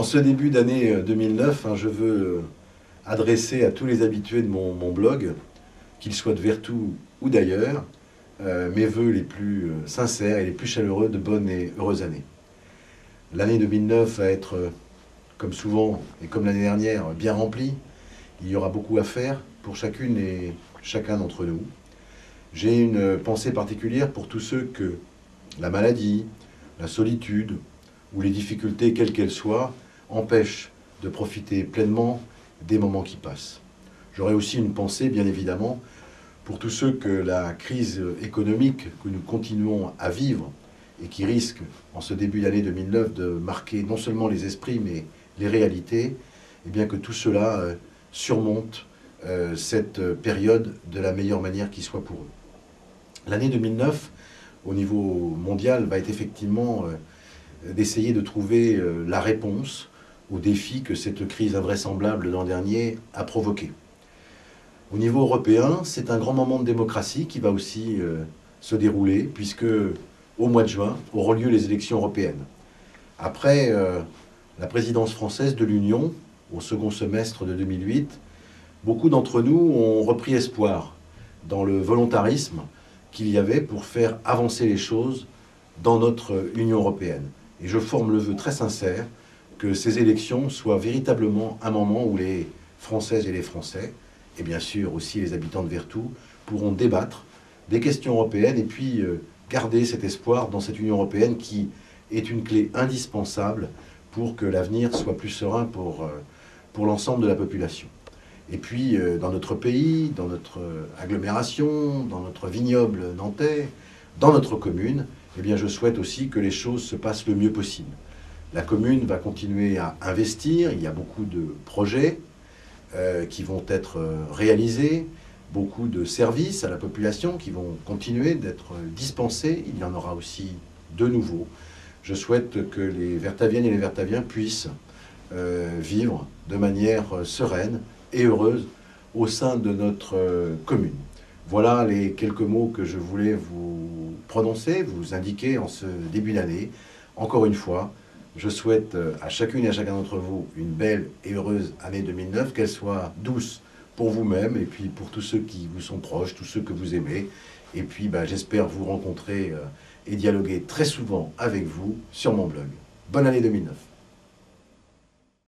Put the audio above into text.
En ce début d'année 2009, je veux adresser à tous les habitués de mon blog, qu'ils soient de Vertou ou d'ailleurs, mes vœux les plus sincères et les plus chaleureux de bonnes et heureuses années. L'année 2009 va être, comme souvent et comme l'année dernière, bien remplie. Il y aura beaucoup à faire pour chacune et chacun d'entre nous. J'ai une pensée particulière pour tous ceux que la maladie, la solitude ou les difficultés, quelles qu'elles soient, empêchent de profiter pleinement des moments qui passent. J'aurai aussi une pensée, bien évidemment, pour tous ceux que la crise économique que nous continuons à vivre et qui risque, en ce début d'année 2009, de marquer non seulement les esprits, mais les réalités, et bien que tout cela surmonte cette période de la meilleure manière qui soit pour eux. L'année 2009, au niveau mondial, va être effectivement d'essayer de trouver la réponse aux défis que cette crise invraisemblable de l'an dernier a provoqué. Au niveau européen, c'est un grand moment de démocratie qui va aussi se dérouler, puisque au mois de juin auront lieu les élections européennes. Après la présidence française de l'Union, au second semestre de 2008, beaucoup d'entre nous ont repris espoir dans le volontarisme qu'il y avait pour faire avancer les choses dans notre Union européenne. Et je forme le vœu très sincère que ces élections soient véritablement un moment où les Françaises et les Français, et bien sûr aussi les habitants de Vertou, pourront débattre des questions européennes et puis garder cet espoir dans cette Union européenne qui est une clé indispensable pour que l'avenir soit plus serein pour l'ensemble de la population. Et puis, dans notre pays, dans notre agglomération, dans notre vignoble nantais, dans notre commune, eh bien, je souhaite aussi que les choses se passent le mieux possible. La commune va continuer à investir, il y a beaucoup de projets qui vont être réalisés, beaucoup de services à la population qui vont continuer d'être dispensés, il y en aura aussi de nouveaux. Je souhaite que les Vertaviennes et les Vertaviens puissent vivre de manière sereine et heureuse au sein de notre commune. Voilà les quelques mots que je voulais vous prononcer, vous indiquer en ce début d'année. Encore une fois, je souhaite à chacune et à chacun d'entre vous une belle et heureuse année 2009, qu'elle soit douce pour vous-même et puis pour tous ceux qui vous sont proches, tous ceux que vous aimez. Et puis j'espère vous rencontrer et dialoguer très souvent avec vous sur mon blog. Bonne année 2009.